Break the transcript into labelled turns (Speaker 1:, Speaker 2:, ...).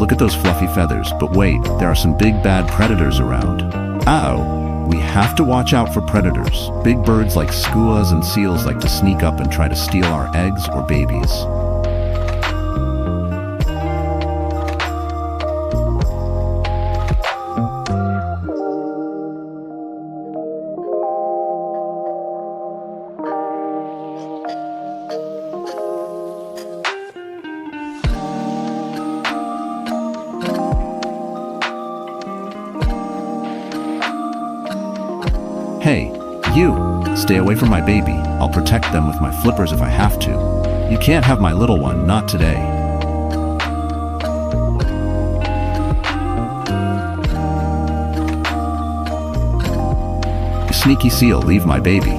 Speaker 1: look at those fluffy feathers, but wait, there are some big bad predators around. Uh-oh, we have to watch out for predators. Big birds like skuas and seals like to sneak up and try to steal our eggs or babies. Hey, you! Stay away from my baby. I'll protect them with my flippers if I have to. You can't have my little one, not today. You sneaky seal, leave my baby.